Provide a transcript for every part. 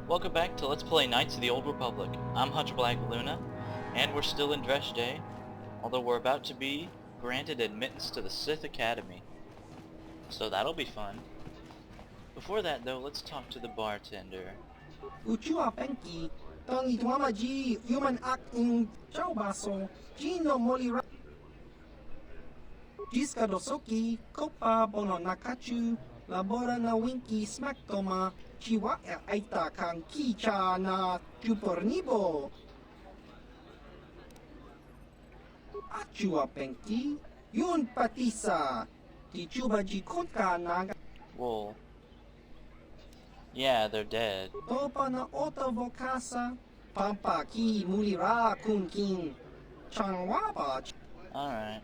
Welcome back to Let's Play Knights of the Old Republic. I'm Hunter Black Luna, and we're still in Dresh Day, although we're about to be granted admittance to the Sith Academy. So that'll be fun. Before that though, let's talk to the bartender. Uchiwa Penki, Tony Tuamaji, human act in Chaubaso, Gino Molira, Jiska Dosoki, Kopa Bono Nakachu, Labora na Winky Smaktoma, Chiwa Aita Kan Kicha na Chupornibo. Achua Penki, Yun Patisa, Tichubaji Konka Naga. Wool. Yeah, they're dead. Topa na Ota Vokasa, Pampa Ki Mulira Kunkin, Changwaba. Alright.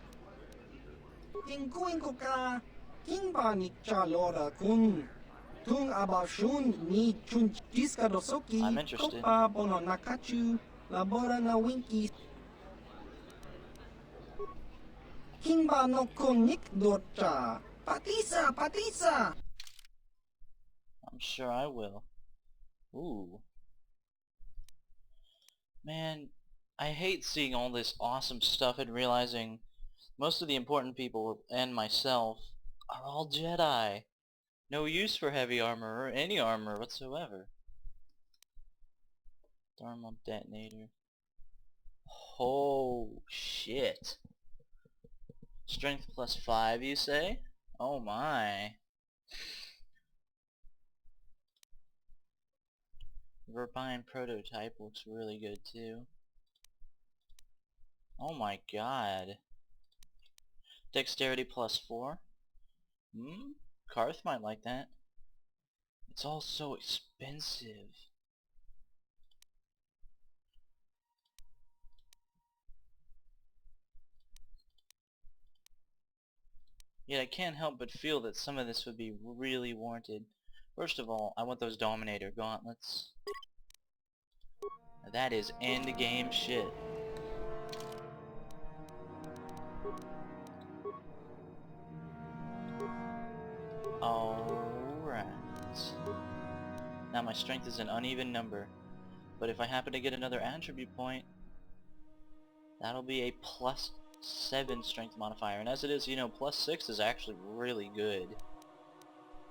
Tingkuin ko ka, Kingba ni Chalora kun. Tung abashun ni chun jiska dosoki, I'm interested. Kopa bono nakachu, labora na winky. Kingba no konik dorcha. Patisa, patisa! I'm sure I will. Ooh. Man, I hate seeing all this awesome stuff and realizing most of the important people and myself are all Jedi. No use for heavy armor or any armor whatsoever. Thermal detonator. Oh shit. Strength plus 5 you say? Oh my. Verbine prototype looks really good too. Oh my god. Dexterity plus 4? Carth might like that. It's all so expensive. Yet I can't help but feel that some of this would be really warranted. First of all, I want those Dominator gauntlets. Now that is end game shit. Alright. Now my strength is an uneven number, but if I happen to get another attribute point, that'll be a plus 7 strength modifier, and as it is, you know, plus 6 is actually really good.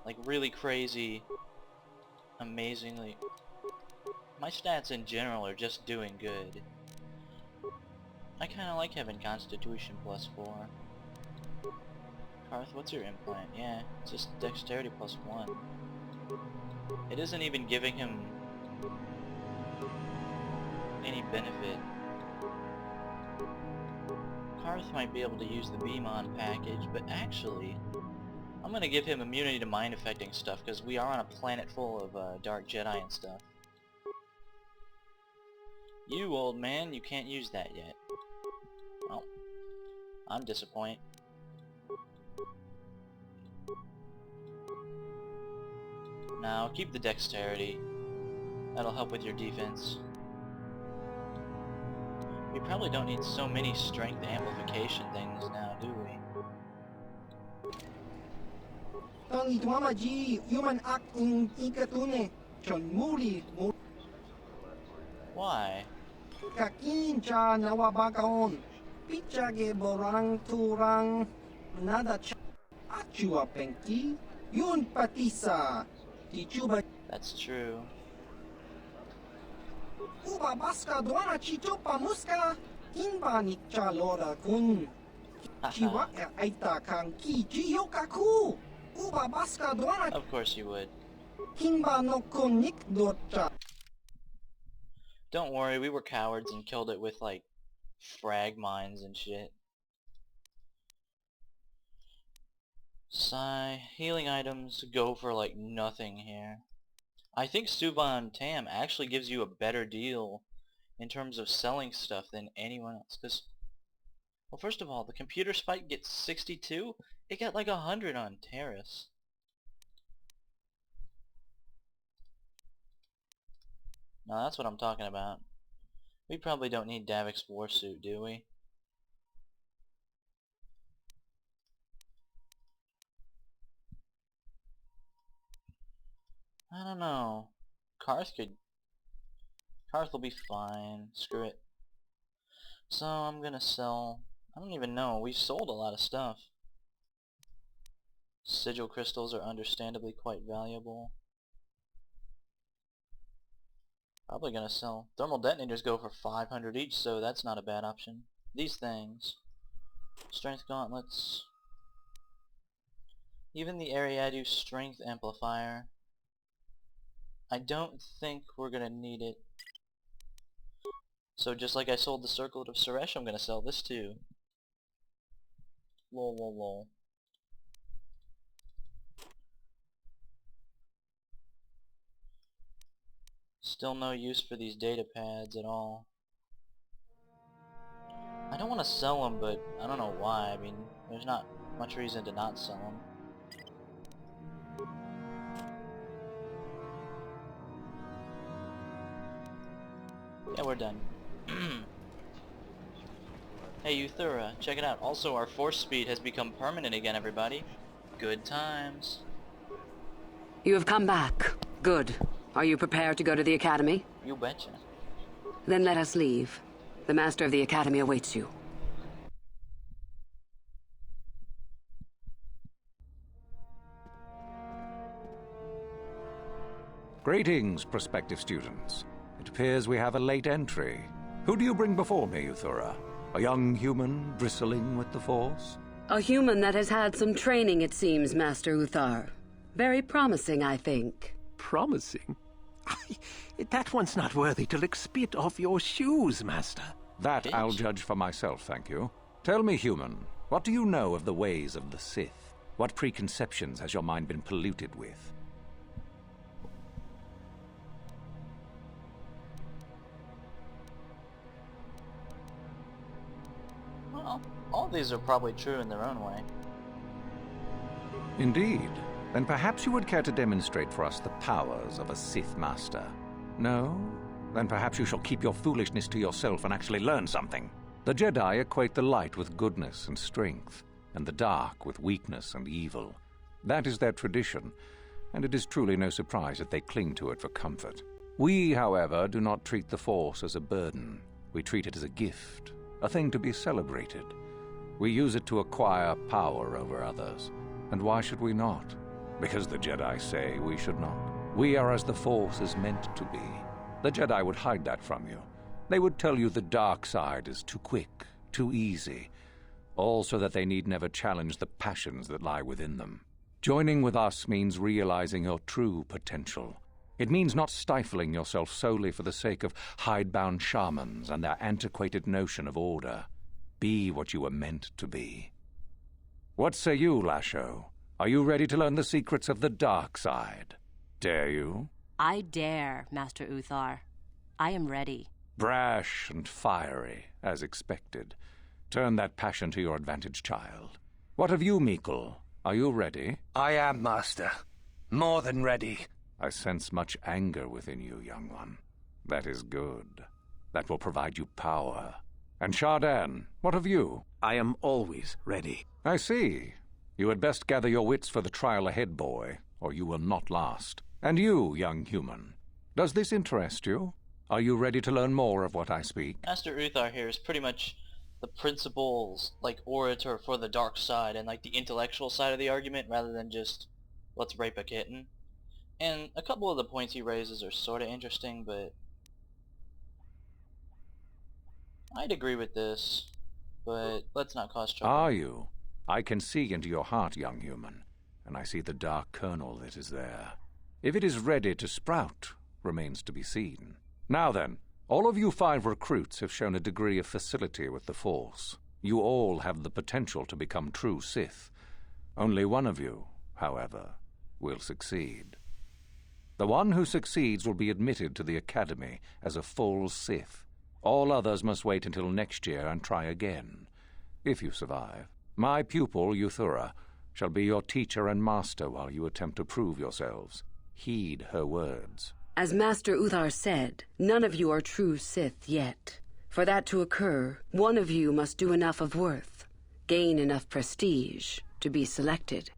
Like really crazy, amazingly. My stats in general are just doing good. I kinda like having Constitution plus 4. Carth, what's your implant? Yeah, it's just Dexterity plus 1. It isn't even giving him any benefit. Carth might be able to use the Beamon package, but actually, I'm gonna give him immunity to mind affecting stuff, because we are on a planet full of Dark Jedi and stuff. You, old man, you can't use that yet. Well, I'm disappointed. Now, keep the dexterity. That'll help with your defense. We probably don't need so many strength amplification things now, do we? Tony Tuamaji, human act in Ikatune, Chon Muli, Why? Kakin cha nawabakaon, Pichage borang turang, nada cha. Achua Penki, Yun Patisa, Tichuba. That's true. Uba baska duana chichopa muska, Kimba ni chalora kun. Chiwa aita kan ki chiyokaku. Uba baska duana. Of course you would. Kimba no konik dorcha. Don't worry, we were cowards and killed it with, like, frag mines and shit. Sigh. Healing items go for, like, nothing here. I think Suban Tam actually gives you a better deal in terms of selling stuff than anyone else. Because, well, first of all, the computer spike gets 62. It got like 100 on Terrace. Now that's what I'm talking about. We probably don't need Davik's warsuit, do we? I don't know. Carth could Carth will be fine. Screw it. So I'm gonna sell... I don't even know. We've sold a lot of stuff. Sigil crystals are understandably quite valuable. Probably gonna sell. Thermal detonators go for 500 each, so that's not a bad option. These things. Strength gauntlets. Even the Ariadu strength amplifier. I don't think we're gonna need it. So just like I sold the Circlet of Suresh, I'm gonna sell this too. Lol lol lol. Still no use for these data pads at all. I don't want to sell them, but I don't know why. I mean, there's not much reason to not sell them. Yeah, we're done. Hey Yuthura, check it out. Also, our force speed has become permanent again, everybody. Good times. You have come back. Good. Are you prepared to go to the Academy? You betcha. Then let us leave. The Master of the Academy awaits you. Greetings, prospective students. It appears we have a late entry. Who do you bring before me, Yuthura? A young human bristling with the Force? A human that has had some training, it seems, Master Uthar. Very promising, I think. Promising? That one's not worthy to lick spit off your shoes, Master. That I'll judge for myself, thank you. Tell me, human, what do you know of the ways of the Sith? What preconceptions has your mind been polluted with? Well, all these are probably true in their own way. Indeed. Then perhaps you would care to demonstrate for us the powers of a Sith Master. No? Then perhaps you shall keep your foolishness to yourself and actually learn something. The Jedi equate the light with goodness and strength, and the dark with weakness and evil. That is their tradition, and it is truly no surprise that they cling to it for comfort. We, however, do not treat the Force as a burden. We treat it as a gift, a thing to be celebrated. We use it to acquire power over others. And why should we not? Because the Jedi say we should not. We are as the Force is meant to be. The Jedi would hide that from you. They would tell you the dark side is too quick, too easy, all so that they need never challenge the passions that lie within them. Joining with us means realizing your true potential. It means not stifling yourself solely for the sake of hidebound shamans and their antiquated notion of order. Be what you were meant to be. What say you, Lasho? Are you ready to learn the secrets of the dark side? Dare you? I dare, Master Uthar. I am ready. Brash and fiery, as expected. Turn that passion to your advantage, child. What of you, Meekle? Are you ready? I am, Master. More than ready. I sense much anger within you, young one. That is good. That will provide you power. And Shardan, what of you? I am always ready. I see. You had best gather your wits for the trial ahead, boy, or you will not last. And you, young human, does this interest you? Are you ready to learn more of what I speak? Master Uthar here is pretty much the principal's, orator for the dark side and, the intellectual side of the argument rather than just, let's rape a kitten. And a couple of the points he raises are sort of interesting, but I'd agree with this, but let's not cause trouble. Are you? I can see into your heart, young human, and I see the dark kernel that is there. If it is ready to sprout, remains to be seen. Now then, all of you 5 recruits have shown a degree of facility with the Force. You all have the potential to become true Sith. Only one of you, however, will succeed. The one who succeeds will be admitted to the Academy as a full Sith. All others must wait until next year and try again, if you survive. My pupil, Yuthura, shall be your teacher and master while you attempt to prove yourselves. Heed her words. As Master Uthar said, none of you are true Sith yet. For that to occur, one of you must do enough of worth, gain enough prestige, to be selected.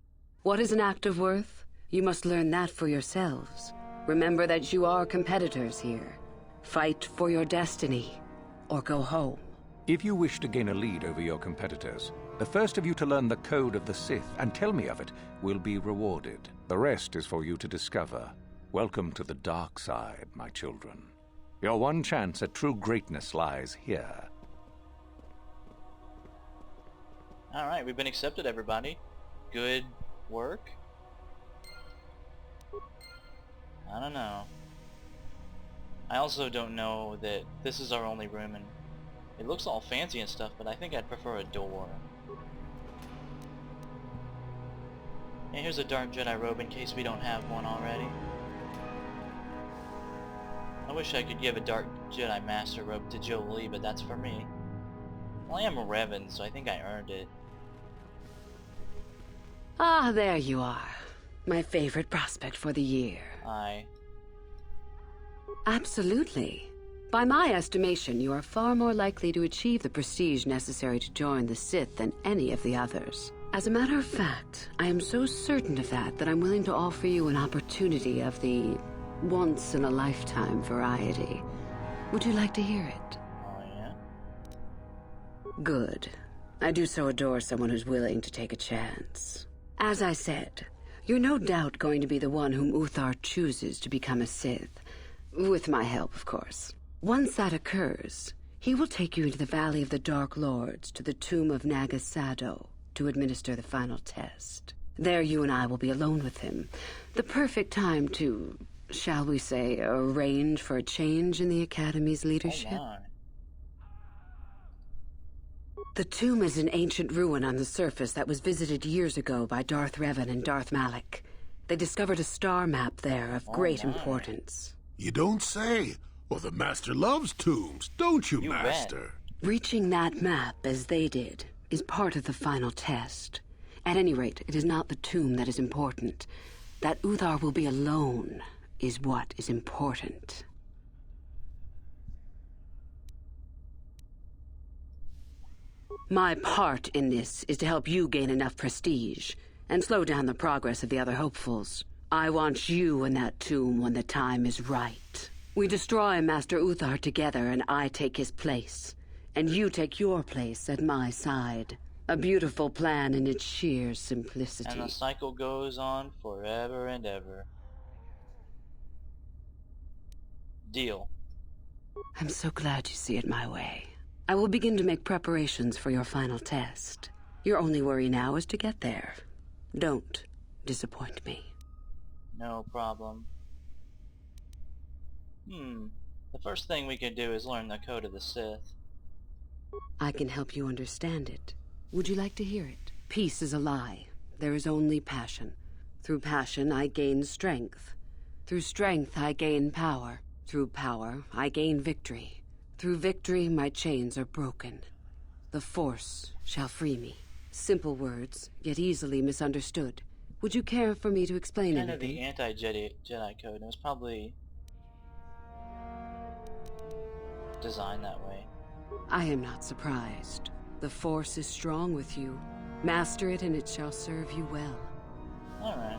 What is an act of worth? You must learn that for yourselves. Remember that you are competitors here. Fight for your destiny, or go home. If you wish to gain a lead over your competitors, the first of you to learn the code of the Sith and tell me of it will be rewarded. The rest is for you to discover. Welcome to the dark side, my children. Your one chance at true greatness lies here. Alright, we've been accepted, everybody. Good work? I don't know. I also don't know that this is our only room, and it looks all fancy and stuff, but I think I'd prefer a door. And here's a dark Jedi robe in case we don't have one already. I wish I could give a dark Jedi Master robe to Jolie, but that's for me. Well, I am a Revan, so I think I earned it. Ah, there you are. My favorite prospect for the year. Absolutely. By my estimation, you are far more likely to achieve the prestige necessary to join the Sith than any of the others. As a matter of fact, I am so certain of that I'm willing to offer you an opportunity of the once-in-a-lifetime variety. Would you like to hear it? Oh, yeah? Good. I do so adore someone who's willing to take a chance. As I said, you're no doubt going to be the one whom Uthar chooses to become a Sith. With my help, of course. Once that occurs, he will take you into the Valley of the Dark Lords to the tomb of Nagasado to administer the final test. There you and I will be alone with him. The perfect time to, shall we say, arrange for a change in the Academy's leadership. Oh my. The tomb is an ancient ruin on the surface that was visited years ago by Darth Revan and Darth Malak. They discovered a star map there of great importance. You don't say. Well, the Master loves tombs, don't you, You Master? Reaching that map, as they did, is part of the final test. At any rate, it is not the tomb that is important. That Uthar will be alone is what is important. My part in this is to help you gain enough prestige and slow down the progress of the other hopefuls. I want you in that tomb when the time is right. We destroy Master Uthar together and I take his place. And you take your place at my side. A beautiful plan in its sheer simplicity. And the cycle goes on forever and ever. Deal. I'm so glad you see it my way. I will begin to make preparations for your final test. Your only worry now is to get there. Don't disappoint me. No problem. The first thing we could do is learn the code of the Sith. I can help you understand it. Would you like to hear it? Peace is a lie. There is only passion. Through passion, I gain strength. Through strength, I gain power. Through power, I gain victory. Through victory, my chains are broken. The Force shall free me. Simple words, yet easily misunderstood. Would you care for me to explain Kind of anything? the anti-Jedi code, and it was probably designed that way. I am not surprised. The Force is strong with you. Master it and it shall serve you well. Alright.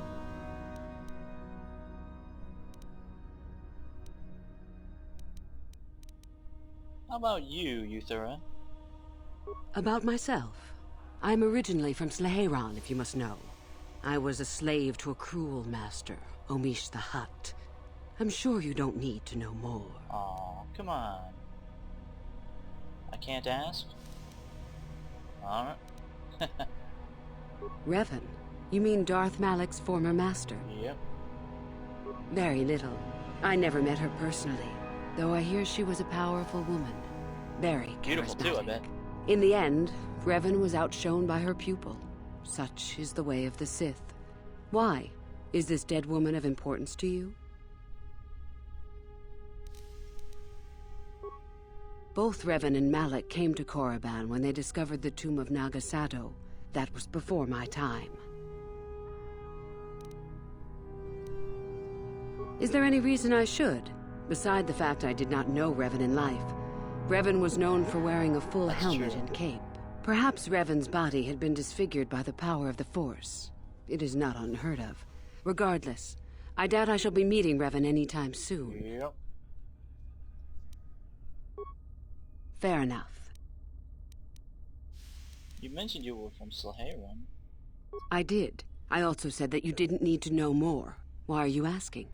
How about you, Yuthura? About myself. I'm originally from Sleheyron, if you must know. I was a slave to a cruel master, Omish the Hutt. I'm sure you don't need to know more. Aw, come on. I can't ask? Alright. Revan? You mean Darth Malak's former master? Yep. Very little. I never met her personally, though I hear she was a powerful woman. Very charismatic. Beautiful too, I bet. In the end, Revan was outshone by her pupil. Such is the way of the Sith. Why? Is this dead woman of importance to you? Both Revan and Malak came to Korriban when they discovered the tomb of Nagasado. That was before my time. Is there any reason I should? Beside the fact I did not know Revan in life. Revan was known for wearing a full helmet and cape. Perhaps Revan's body had been disfigured by the power of the Force. It is not unheard of. Regardless, I doubt I shall be meeting Revan anytime soon. Yep. Fair enough. You mentioned you were from Slahayron. I did. I also said that you didn't need to know more. Why are you asking?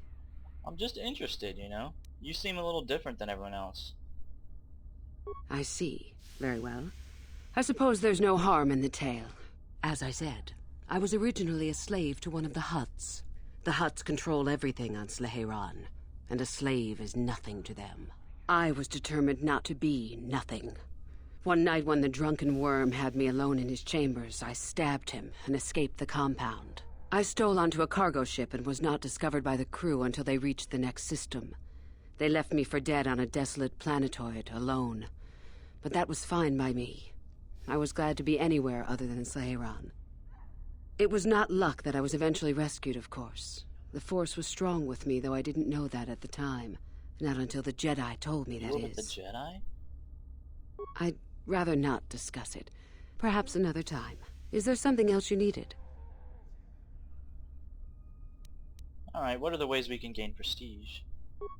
I'm just interested, you know? You seem a little different than everyone else. I see. Very well. I suppose there's no harm in the tale. As I said, I was originally a slave to one of the Hutts. The Hutts control everything on Slahayron, and a slave is nothing to them. I was determined not to be nothing. One night when the drunken worm had me alone in his chambers, I stabbed him and escaped the compound. I stole onto a cargo ship and was not discovered by the crew until they reached the next system. They left me for dead on a desolate planetoid, alone. But that was fine by me. I was glad to be anywhere other than Slahayron. It was not luck that I was eventually rescued, of course. The Force was strong with me, though I didn't know that at the time. Not until the Jedi told me, that You were with the is. Jedi? I'd rather not discuss it. Perhaps another time. Is there something else you needed? Alright, what are the ways we can gain prestige?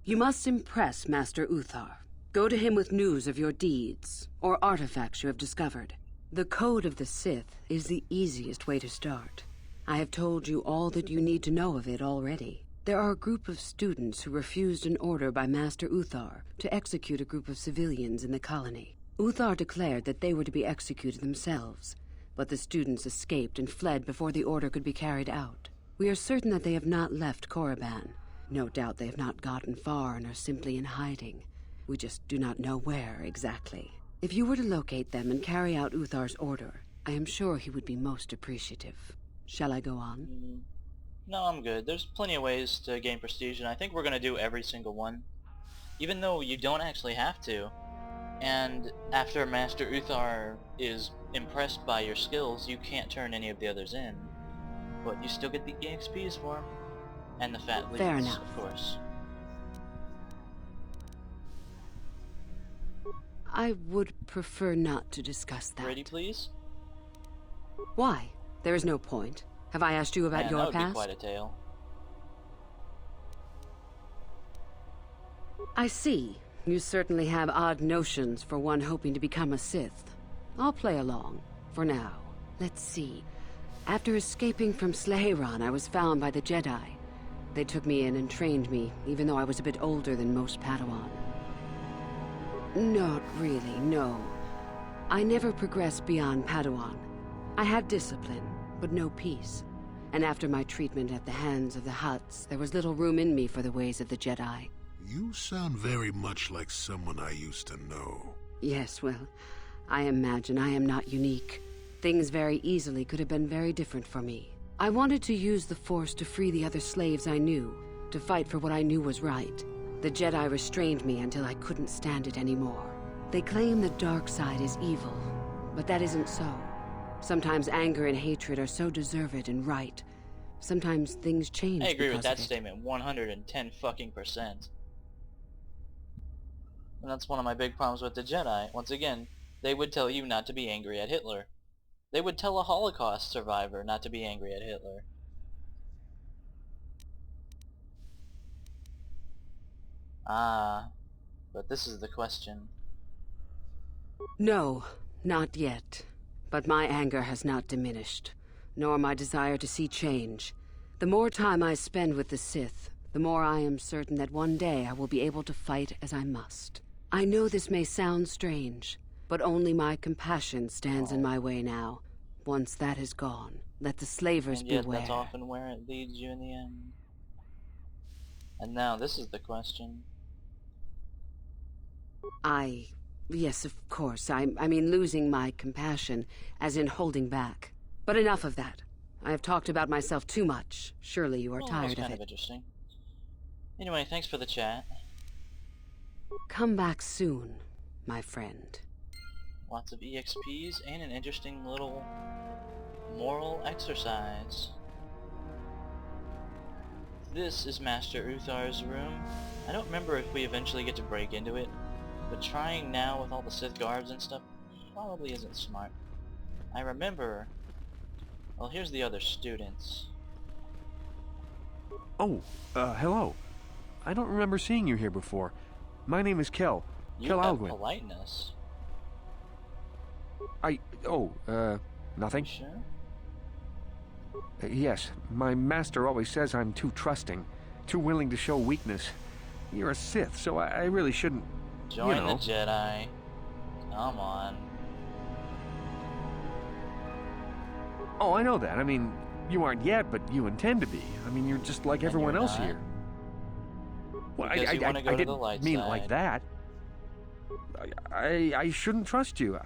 You must impress Master Uthar. Go to him with news of your deeds, or artifacts you have discovered. The Code of the Sith is the easiest way to start. I have told you all that you need to know of it already. There are a group of students who refused an order by Master Uthar to execute a group of civilians in the colony. Uthar declared that they were to be executed themselves, but the students escaped and fled before the order could be carried out. We are certain that they have not left Korriban. No doubt they have not gotten far and are simply in hiding. We just do not know where exactly. If you were to locate them and carry out Uthar's order, I am sure he would be most appreciative. Shall I go on? No, I'm good. There's plenty of ways to gain prestige, and I think we're going to do every single one. Even though you don't actually have to. And after Master Uthar is impressed by your skills, you can't turn any of the others in. But you still get the EXPs for them. And the fat leads, Fair enough. of course. I would prefer not to discuss that. Ready, please? Why? There is no point. Have I asked you about Man, your that would past? be quite a tale. I see. You certainly have odd notions for one hoping to become a Sith. I'll play along, for now. Let's see. After escaping from Slahayron, I was found by the Jedi. They took me in and trained me, even though I was a bit older than most Padawan. Not really, no. I never progressed beyond Padawan. I had discipline, but no peace. And after my treatment at the hands of the Hutts, there was little room in me for the ways of the Jedi. You sound very much like someone I used to know. Yes, well, I imagine I am not unique. Things very easily could have been very different for me. I wanted to use the Force to free the other slaves I knew, to fight for what I knew was right. The Jedi restrained me until I couldn't stand it anymore. They claim the dark side is evil, but that isn't so. Sometimes anger and hatred are so deserved and right. Sometimes things change. I agree with because that of it. statement 110 fucking %. And that's one of my big problems with the Jedi. Once again, they would tell you not to be angry at Hitler. They would tell a Holocaust survivor not to be angry at Hitler. Ah, but this is the question. No, not yet. But my anger has not diminished, nor my desire to see change. The more time I spend with the Sith, the more I am certain that one day I will be able to fight as I must. I know this may sound strange, but only my compassion stands in my way now. Once that is gone, let the slavers And yet beware. that's often where it leads you in the end. And now this is the question. Yes, of course. I mean losing my compassion, as in holding back. But enough of that. I have talked about myself too much. Surely you are Well, that was tired of kind it. of interesting. Anyway, thanks for the chat. Come back soon, my friend. Lots of EXPs and an interesting little moral exercise. This is Master Uthar's room. I don't remember if we eventually get to break into it, but trying now with all the Sith guards and stuff probably isn't smart. I remember... Well, here's the other students. Oh, hello. I don't remember seeing you here before. My name is Kel. You Kel have Alguin. politeness. Nothing. Sure? Yes, my master always says I'm too trusting, too willing to show weakness. You're a Sith, so I really shouldn't... Join the Jedi. Come on. Oh, I know that. I mean, you aren't yet, but you intend to be. I mean, you're just like everyone else here. Well, Because you want to go to the didn't light mean side. it like that. I shouldn't trust you.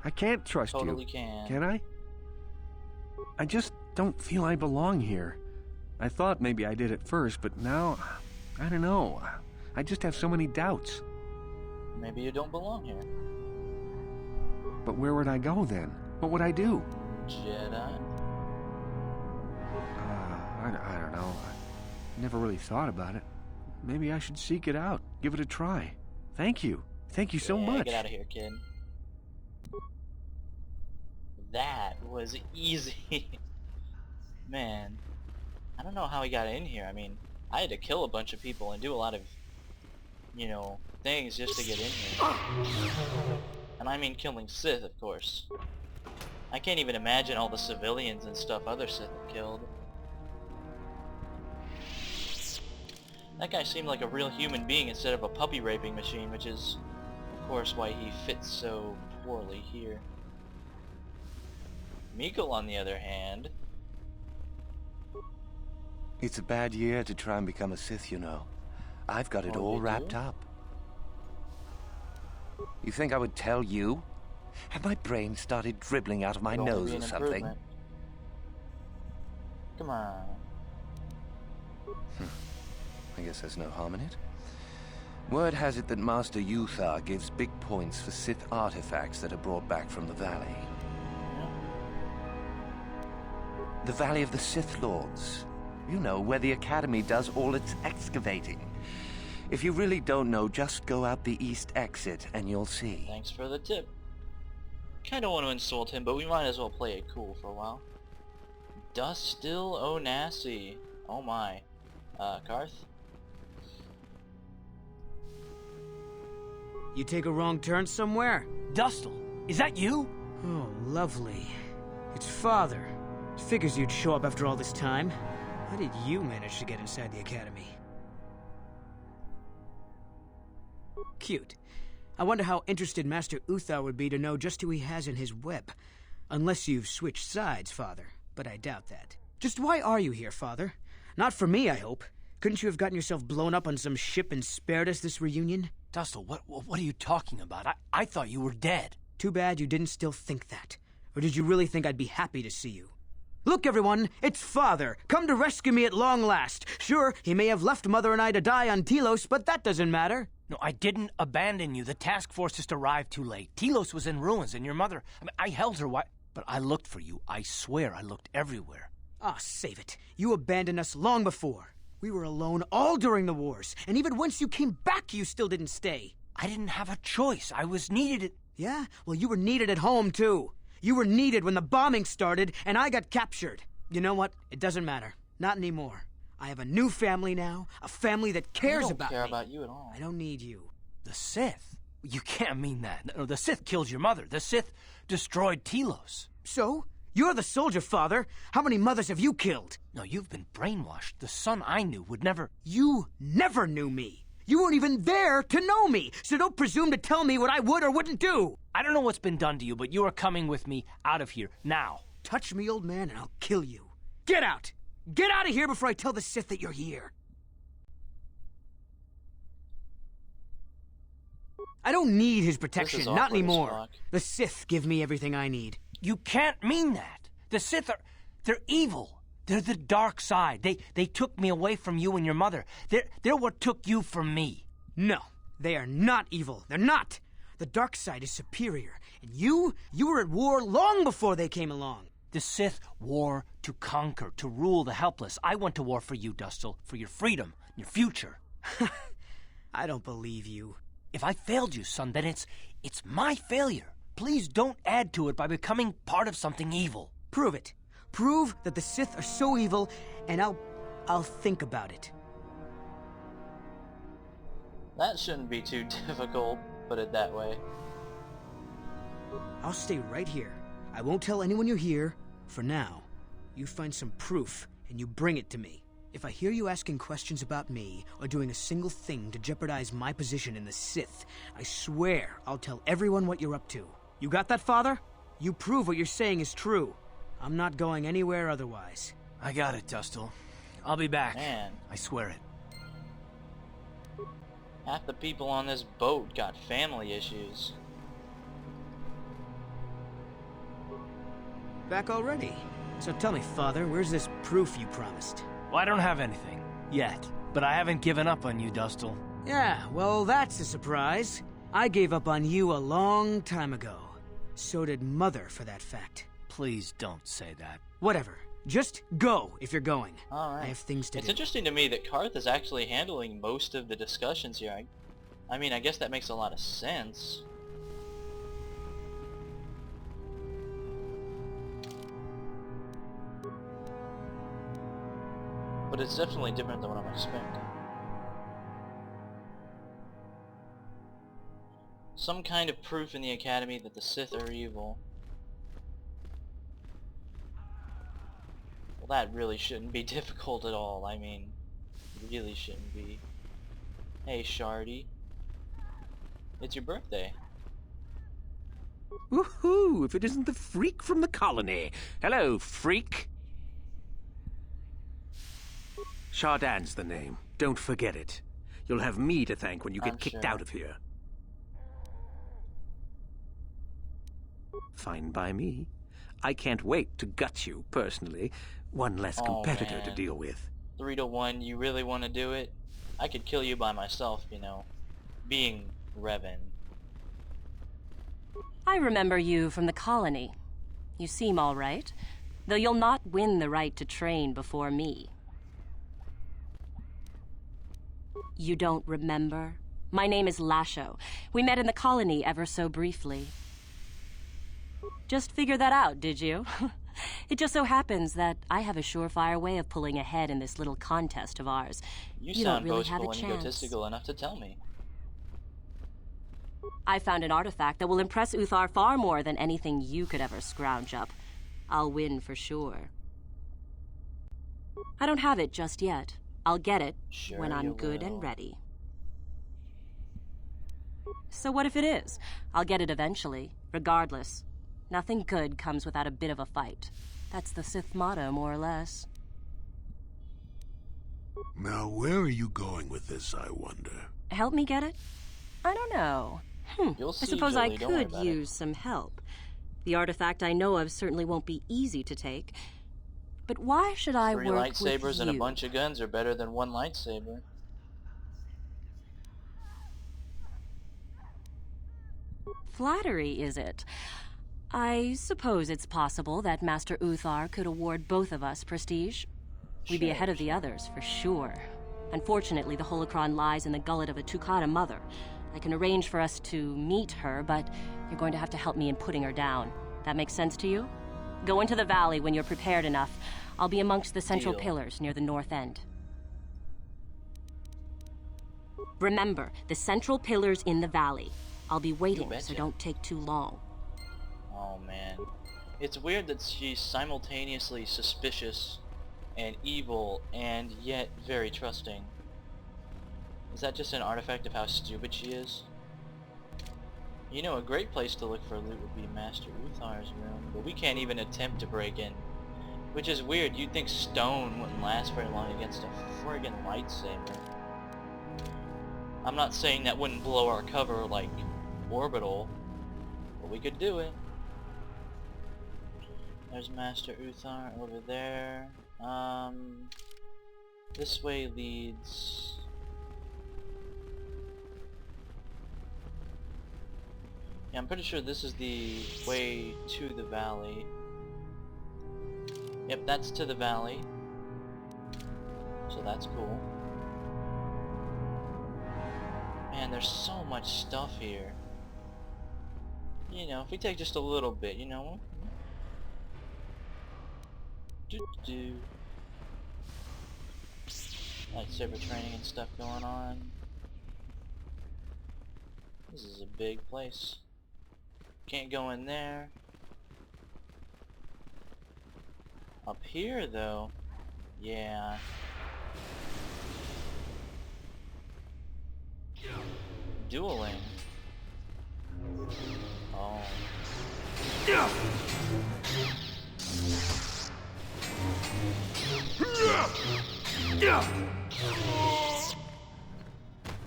I can't trust Totally you. can. I? I just don't feel I belong here. I thought maybe I did at first, but now, I don't know. I just have so many doubts. Maybe you don't belong here. But where would I go then? What would I do? Jedi? I don't know. I never really thought about it. Maybe I should seek it out. Give it a try. Thank you. Thank you so much. Get out of here, kid. That was easy. Man. I don't know how he got in here. I mean, I had to kill a bunch of people and do a lot of, you know, things just to get in here. And I mean killing Sith, of course. I can't even imagine all the civilians and stuff other Sith have killed. That guy seemed like a real human being instead of a puppy raping machine, which is, of course, why he fits so poorly here. Mikkel, on the other hand... It's a bad year to try and become a Sith, you know. I've got it Oh, all you wrapped do? up. You think I would tell you? Have my brain started dribbling out of my It'd only nose be or an something? improvement. Come on. I guess there's no harm in it. Word has it that Master Yuthura gives big points for Sith artifacts that are brought back from the valley. Yeah. The Valley of the Sith Lords. You know, where the Academy does all its excavating. If you really don't know, just go out the east exit and you'll see. Thanks for the tip. Kinda want to insult him, but we might as well play it cool for a while. Dust still Onassi. Oh my. Carth? You take a wrong turn somewhere? Dustle, is that you? Oh, lovely. It's Father. Figures you'd show up after all this time. How did you manage to get inside the Academy? Cute. I wonder how interested Master Uthar would be to know just who he has in his web. Unless you've switched sides, Father. But I doubt that. Just why are you here, Father? Not for me, I hope. Couldn't you have gotten yourself blown up on some ship and spared us this reunion? Dustle, what are you talking about? I thought you were dead. Too bad you didn't still think that. Or did you really think I'd be happy to see you? Look, everyone, it's Father, come to rescue me at long last. Sure, he may have left Mother and I to die on Telos, but that doesn't matter. No, I didn't abandon you. The task force just arrived too late. Telos was in ruins, and your mother... I held her but I looked for you. I swear I looked everywhere. Ah, save it. You abandoned us long before. We were alone all during the wars, and even once you came back, you still didn't stay. I didn't have a choice. I was needed Yeah? Well, you were needed at home, too. You were needed when the bombing started, and I got captured. You know what? It doesn't matter. Not anymore. I have a new family now, a family that cares about me. I don't care about you at all. I don't need you. The Sith? You can't mean that. No, the Sith killed your mother. The Sith destroyed Telos. So? You're the soldier, Father. How many mothers have you killed? No, you've been brainwashed. The son I knew would never... You never knew me. You weren't even there to know me, so don't presume to tell me what I would or wouldn't do. I don't know what's been done to you, but you are coming with me out of here, now. Touch me, old man, and I'll kill you. Get out! Get out of here before I tell the Sith that you're here. I don't need his protection, not awkward as anymore. fuck. The Sith give me everything I need. You can't mean that. The Sith are... they're evil. They're the dark side. They took me away from you and your mother. They're what took you from me. No, they are not evil. They're not. The dark side is superior. And you were at war long before they came along. The Sith war to conquer, to rule the helpless. I went to war for you, Dustle, for your freedom, your future. I don't believe you. If I failed you, son, then it's my failure. Please don't add to it by becoming part of something evil. Prove it. Prove that the Sith are so evil, and I'll think about it. That shouldn't be too difficult, put it that way. I'll stay right here. I won't tell anyone you're here, for now. You find some proof, and you bring it to me. If I hear you asking questions about me, or doing a single thing to jeopardize my position in the Sith, I swear I'll tell everyone what you're up to. You got that, Father? You prove what you're saying is true. I'm not going anywhere otherwise. I got it, Dustil. I'll be back. Man. I swear it. Half the people on this boat got family issues. Back already? So tell me, Father, where's this proof you promised? Well, I don't have anything. Yet. But I haven't given up on you, Dustil. Yeah, well, that's a surprise. I gave up on you a long time ago. So did Mother, for that fact. Please don't say that. Whatever. Just go if you're going. Alright. I have things to do. It's interesting to me that Carth is actually handling most of the discussions here. I mean, I guess that makes a lot of sense. But it's definitely different than what I'm expecting. Some kind of proof in the Academy that the Sith are evil. Well, that really shouldn't be difficult at all. I mean, it really shouldn't be. Hey, Shardy. It's your birthday. Woohoo! If it isn't the freak from the colony. Hello, freak. Chardin's the name. Don't forget it. You'll have me to thank when you get kicked out of here. Fine by me. I can't wait to gut you, personally. One less competitor to deal with. 3-1, you really want to do it? I could kill you by myself, you know. Being Revan. I remember you from the colony. You seem all right, though you'll not win the right to train before me. You don't remember? My name is Lasho. We met in the colony ever so briefly. Just figured that out, did you? It just so happens that I have a surefire way of pulling ahead in this little contest of ours. You don't sound really have a boastful and chance. egotistical enough to tell me. I found an artifact that will impress Uthar far more than anything you could ever scrounge up. I'll win for sure. I don't have it just yet. I'll get it when I'm good and ready. So what if it is? I'll get it eventually, regardless. Nothing good comes without a bit of a fight. That's the Sith motto, more or less. Now, where are you going with this, I wonder? Help me get it? I don't know. You'll see, I suppose Julie, I don't worry could about use some help. The artifact I know of certainly won't be easy to take. But why should I 3 work lightsabers with and a you? bunch of guns are better than 1 lightsaber. Flattery, is it? I suppose it's possible that Master Uthar could award both of us prestige. We'd be ahead of the others, for sure. Unfortunately, the holocron lies in the gullet of a Tukata mother. I can arrange for us to meet her, but you're going to have to help me in putting her down. That makes sense to you? Go into the valley when you're prepared enough. I'll be amongst the central pillars near the north end. Remember, the central pillars in the valley. I'll be waiting, so don't take too long. Oh man. It's weird that she's simultaneously suspicious and evil and yet very trusting. Is that just an artifact of how stupid she is? You know, a great place to look for loot would be Master Uthar's room, but we can't even attempt to break in. Which is weird. You'd think stone wouldn't last very long against a friggin' lightsaber. I'm not saying that wouldn't blow our cover like Orbital, but we could do it. There's Master Uthar over there. This way leads... Yeah, I'm pretty sure this is the way to the valley. Yep, that's to the valley. So that's cool. Man, there's so much stuff here. You know, if we take just a little bit, you know. Lightsaber training and stuff going on. This is a big place. Can't go in there. Up here, though, yeah. Dueling. Oh.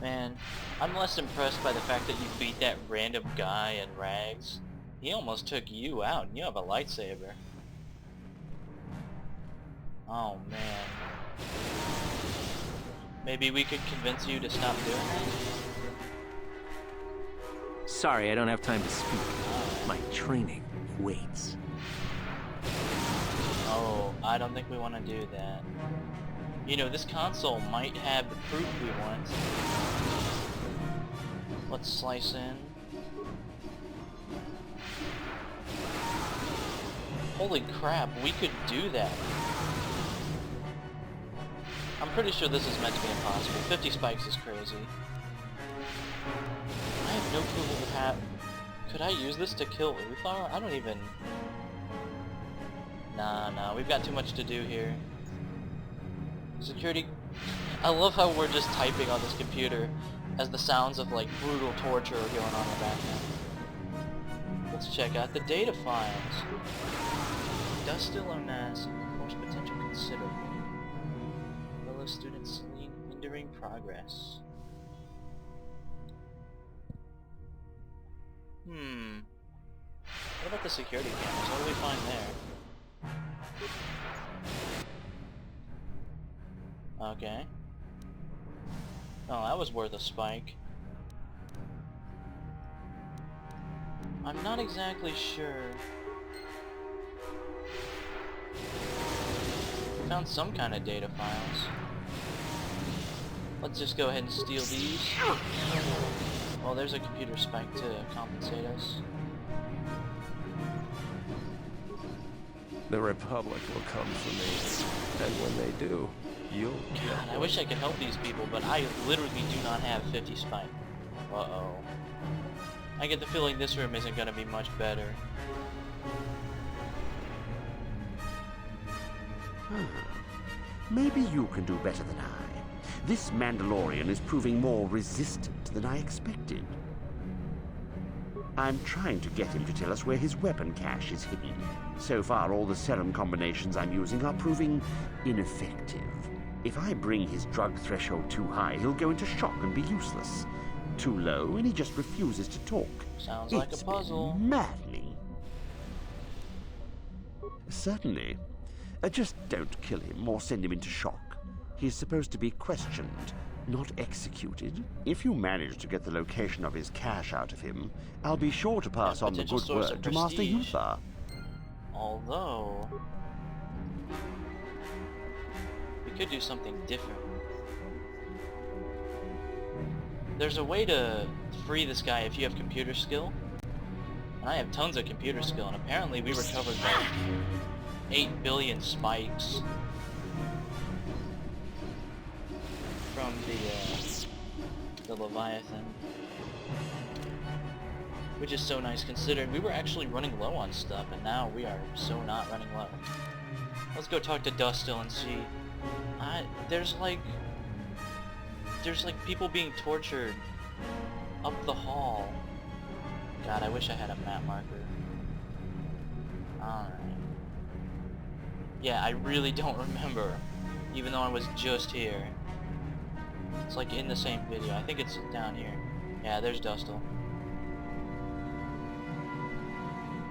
Man, I'm less impressed by the fact that you beat that random guy in rags. He almost took you out, and you have a lightsaber. Oh man. Maybe we could convince you to stop doing that? Sorry, I don't have time to speak. My training waits. Oh, I don't think we want to do that. You know, this console might have the proof we want. Let's slice in. Holy crap, we could do that. I'm pretty sure this is meant to be impossible. 50 spikes is crazy. I have no clue what would happen. Could I use this to kill Uthar? I don't even... Nah, we've got too much to do here. Security... I love how we're just typing on this computer as the sounds of, like, brutal torture are going on in the background. Let's check out the data files. Dust still amass, force potential considerable. Fellow students hindering progress. What about the security cameras? What do we find there? Okay. Oh, that was worth a spike. I'm not exactly sure. We found some kind of data files. Let's just go ahead and steal these. Well, there's a computer spike to compensate us. The Republic will come for me, and when they do, you'll get God, I wish I could help these people, but I literally do not have 50 spike. Uh-oh. I get the feeling this room isn't gonna be much better. Maybe you can do better than I. This Mandalorian is proving more resistant than I expected. I'm trying to get him to tell us where his weapon cache is hidden. So far, all the serum combinations I'm using are proving ineffective. If I bring his drug threshold too high, he'll go into shock and be useless. Too low, and he just refuses to talk. Sounds like a puzzle. Maddening. Certainly. Just don't kill him or send him into shock. He's supposed to be questioned, not executed. If you manage to get the location of his cache out of him, I'll be sure to pass on the good word to Master Yuthura. Although... we could do something different. There's a way to free this guy if you have computer skill. And I have tons of computer skill, and apparently we recovered like 8 billion spikes from the Leviathan. Which is so nice considering we were actually running low on stuff, and now we are so not running low. Let's go talk to Dustil and see. There's like people being tortured up the hall. God, I wish I had a map marker. Alright. Yeah, I really don't remember, even though I was just here. It's like in the same video. I think it's down here. Yeah, there's Dustil.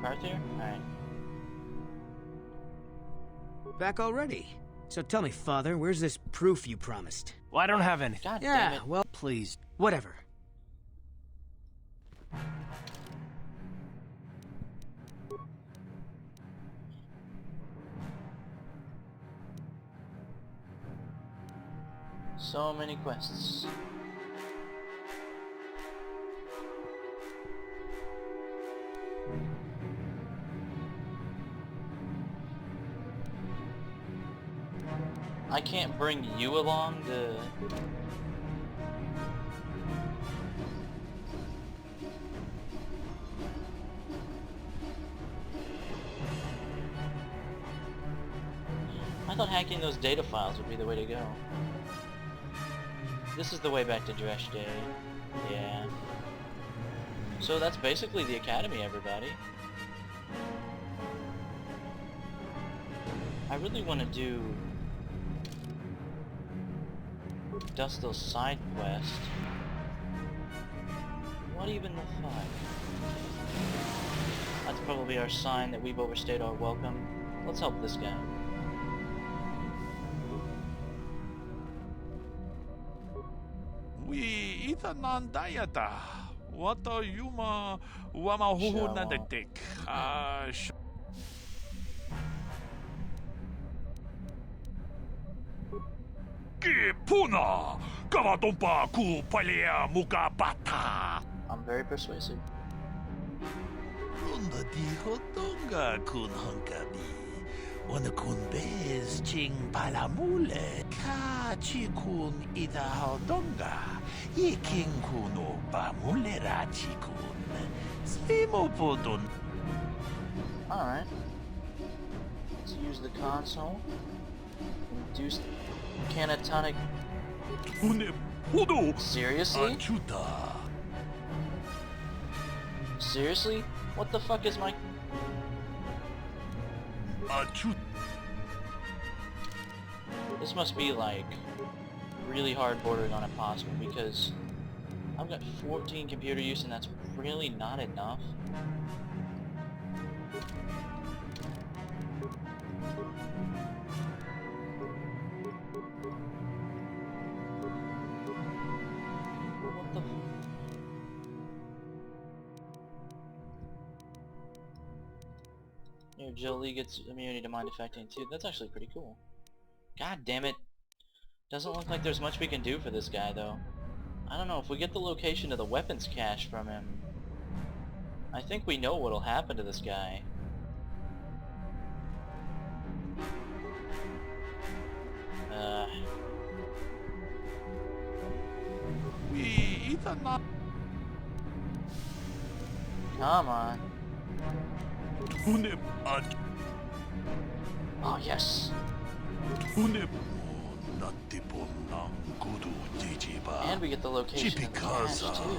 Carth here? Alright. Back already? So tell me, Father, where's this proof you promised? Well, I don't have anything. God damn it. Well, Please. whatever. So many quests. I can't bring you along to... I thought hacking those data files would be the way to go. This is the way back to Dresh Day. Yeah. So that's basically the academy, everybody. I really want to do Dustil's side quest. What even the fuck? That's probably our sign that we've overstayed our welcome. Let's help this guy. We itanan dayata. Wato yuma wamahuhu na dedik. Kipuna! Kamatompa ku palia muka bata! I'm very persuasive. Runda di hotonga kun honkabi. Wana kun bez ching palamule. Ka chikun ita hotonga. Iking kuno pamulera chikun. Slimo podon. Alright. Let's use the console. Induce canatonic. Seriously? Seriously? What the fuck is my... This must be like really hard bordering on impossible because I've got 14 computer use and that's really not enough. What the f... Here, Jolie gets immunity to mind affecting too. That's actually pretty cool. God damn it. Doesn't look like there's much we can do for this guy though. I don't know, if we get the location of the weapons cache from him, I think we know what'll happen to this guy. Come on. Oh yes. And we get the location of the cache too.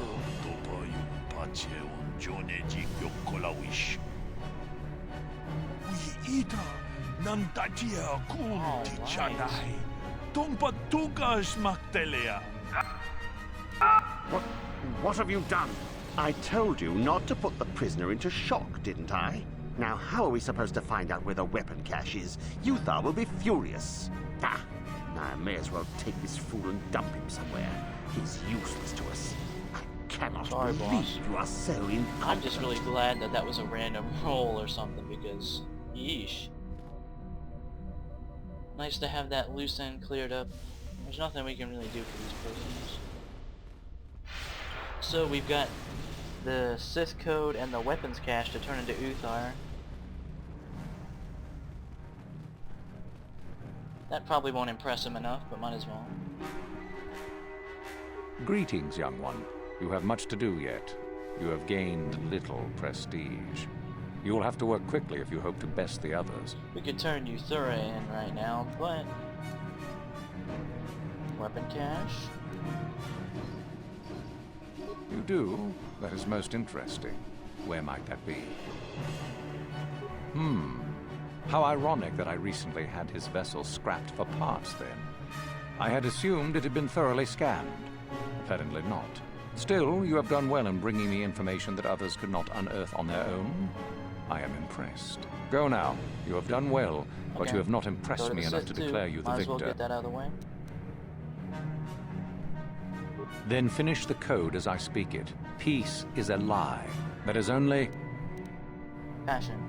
What have you done? I told you not to put the prisoner into shock, didn't I? Now how are we supposed to find out where the weapon cache is? Yuthura will be furious. Ah, I may as well take this fool and dump him somewhere. He's useless to us. I cannot believe you are so incompetent. I'm just really glad that that was a random roll or something because, yeesh. Nice to have that loose end cleared up. There's nothing we can really do for these prisoners. So we've got the Sith code and the weapons cache to turn into Uthar. That probably won't impress him enough, but might as well. Greetings, young one. You have much to do yet. You have gained little prestige. You will have to work quickly if you hope to best the others. We could turn Yuthura in right now, but... Weapon cache? You do? That is most interesting. Where might that be? How ironic that I recently had his vessel scrapped for parts then. I had assumed it had been thoroughly scanned. Apparently not. Still, you have done well in bringing me information that others could not unearth on their own. I am impressed. Go now. You have done well, but you have not impressed me enough to declare you the victor. Might as well get that out of the way. Then finish the code as I speak it. Peace is a lie. That is only... Passion.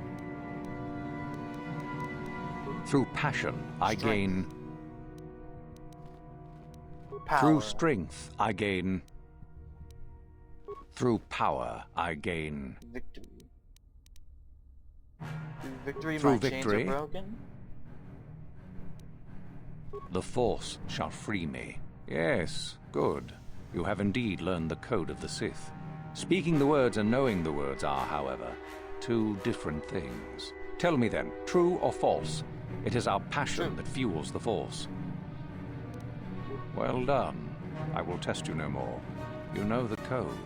Through passion, I gain... Power. Through strength, I gain... Through power, I gain... Victory. Through victory, Through my victory, chains are broken? The Force shall free me. Yes, good. You have indeed learned the code of the Sith. Speaking the words and knowing the words are, however, two different things. Tell me then, true or false, It is our passion that fuels the Force. Well done. I will test you no more. You know the code.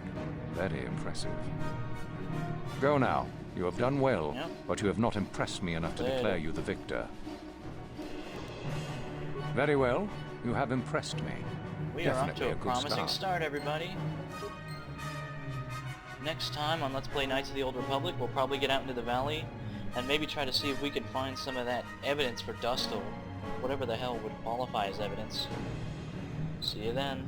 Very impressive. Go now. You have done well, but you have not impressed me enough to declare you the victor. Very well. You have impressed me. We are off to a promising start, everybody. Next time on Let's Play Knights of the Old Republic, we'll probably get out into the valley and maybe try to see if we can find some of that evidence for Dustil. Whatever the hell would qualify as evidence. See you then.